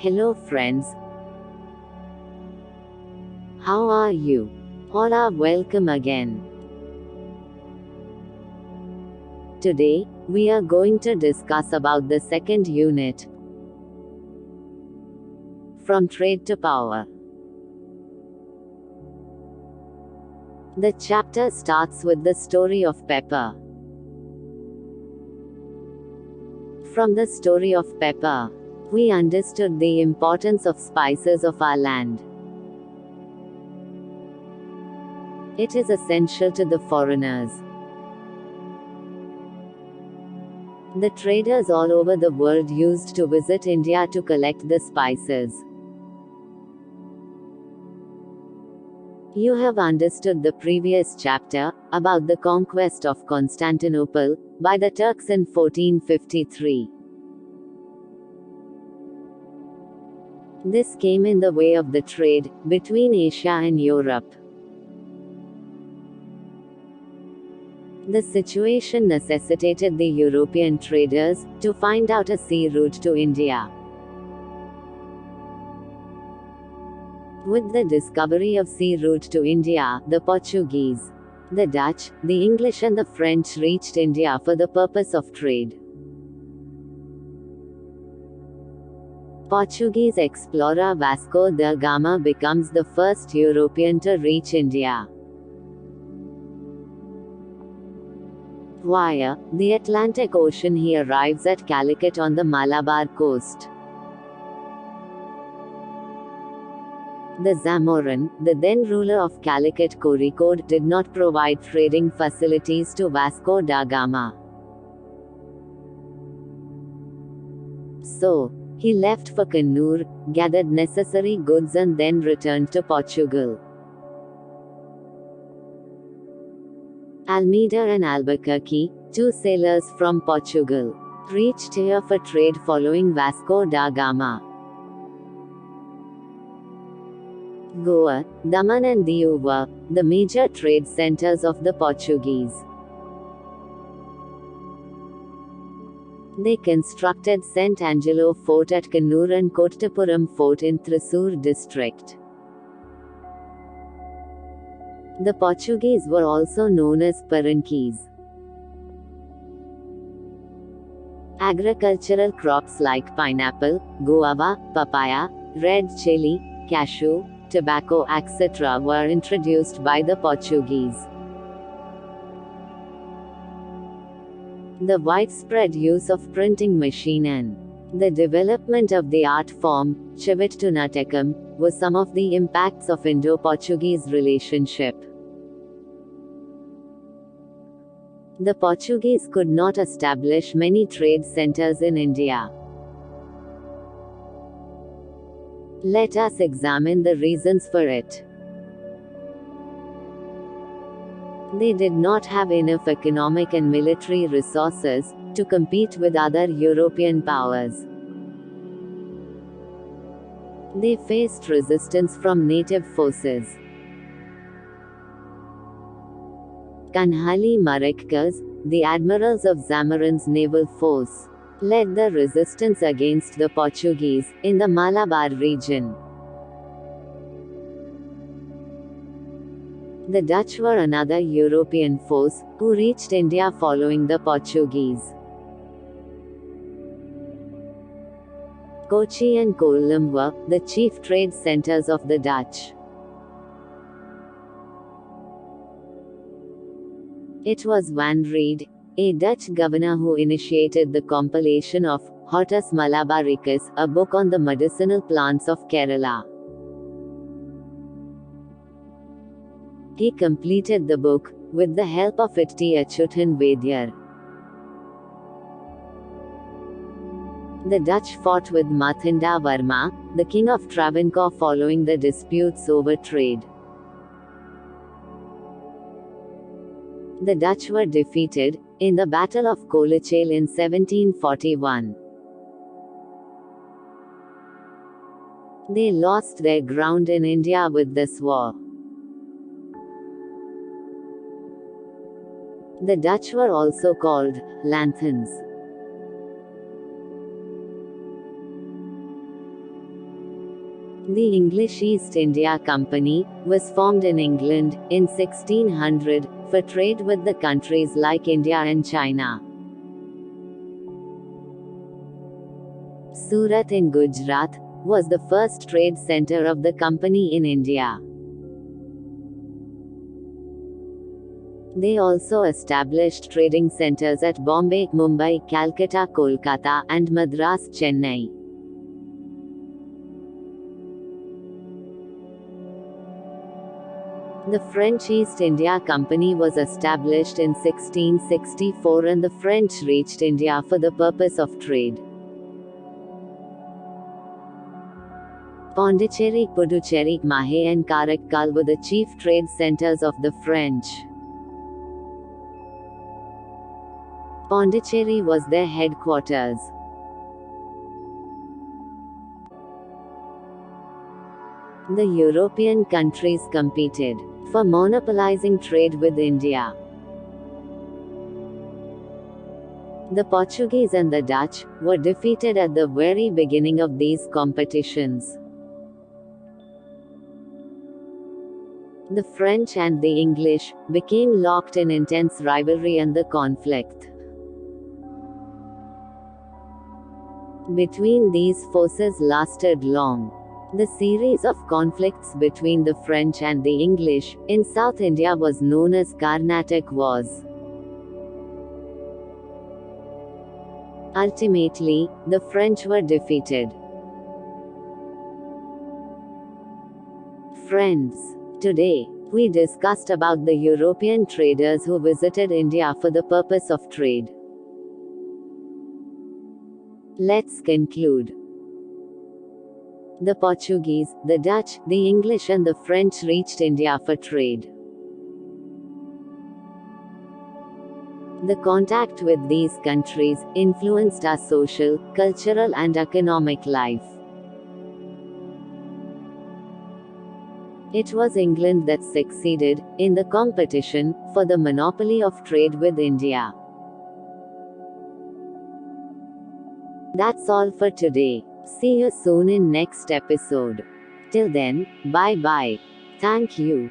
Hello friends, how are you? All are welcome again. Today, we are going to discuss about the second unit, From Trade to Power. The chapter starts with the story of pepper. From the story of pepper, we understood the importance of spices of our land. It is essential to the foreigners. The traders all over the world used to visit India to collect the spices. You have understood the previous chapter, about the conquest of Constantinople, by the Turks in 1453. This came in the way of the trade, between Asia and Europe. The situation necessitated the European traders, to find out a sea route to India. With the discovery of sea route to India, the Portuguese, the Dutch, the English and the French reached India for the purpose of trade. Portuguese explorer Vasco da Gama becomes the first European to reach India. Via the Atlantic Ocean he arrives at Calicut on the Malabar coast. The Zamorin, the then ruler of Calicut Kozhikode, did not provide trading facilities to Vasco da Gama. So, he left for Kannur, gathered necessary goods and then returned to Portugal. Almeida and Albuquerque, two sailors from Portugal, reached here for trade following Vasco da Gama. Goa, Daman and Diu were the major trade centers of the Portuguese. They constructed St. Angelo Fort at Kannur and Kottapuram Fort in Thrissur district. The Portuguese were also known as Parankis. Agricultural crops like pineapple, guava, papaya, red chili, cashew, tobacco, etc. were introduced by the Portuguese. The widespread use of printing machine and the development of the art form, Chivattunatakam, was some of the impacts of Indo-Portuguese relationship. The Portuguese could not establish many trade centers in India. Let us examine the reasons for it. They did not have enough economic and military resources to compete with other European powers. They faced resistance from native forces. Kanhali Marikkas, the admirals of Zamorin's naval force, led the resistance against the Portuguese, in the Malabar region. The Dutch were another European force, who reached India following the Portuguese. Kochi and Kollam were the chief trade centers of the Dutch. It was Van Reed, a Dutch governor, who initiated the compilation of Hortus Malabaricus, a book on the medicinal plants of Kerala. He completed the book, with the help of Itti Achuthan Vaidyar. The Dutch fought with Mathinda Varma, the king of Travancore, following the disputes over trade. The Dutch were defeated, in the Battle of Kolachel in 1741. They lost their ground in India with this war. The Dutch were also called Lanthans. The English East India Company was formed in England in 1600 for trade with the countries like India and China. Surat in Gujarat was the first trade center of the company in India. They also established trading centers at Bombay, Mumbai, Calcutta, Kolkata, and Madras, Chennai. The French East India Company was established in 1664 and the French reached India for the purpose of trade. Pondicherry, Puducherry, Mahe and Karaikal were the chief trade centers of the French. Pondicherry was their headquarters. The European countries competed for monopolizing trade with India. The Portuguese and the Dutch were defeated at the very beginning of these competitions. The French and the English became locked in intense rivalry and the conflict between these forces lasted long. The series of conflicts between the French and the English in South India was known as Carnatic Wars. Ultimately, the French were defeated. Friends, today, we discussed about the European traders who visited India for the purpose of trade. Let's conclude. The Portuguese, the Dutch, the English and the French reached India for trade. The contact with these countries influenced our social, cultural and economic life. It was England that succeeded in the competition for the monopoly of trade with India. That's all for today. See you soon in next episode. Till then, bye bye. Thank you.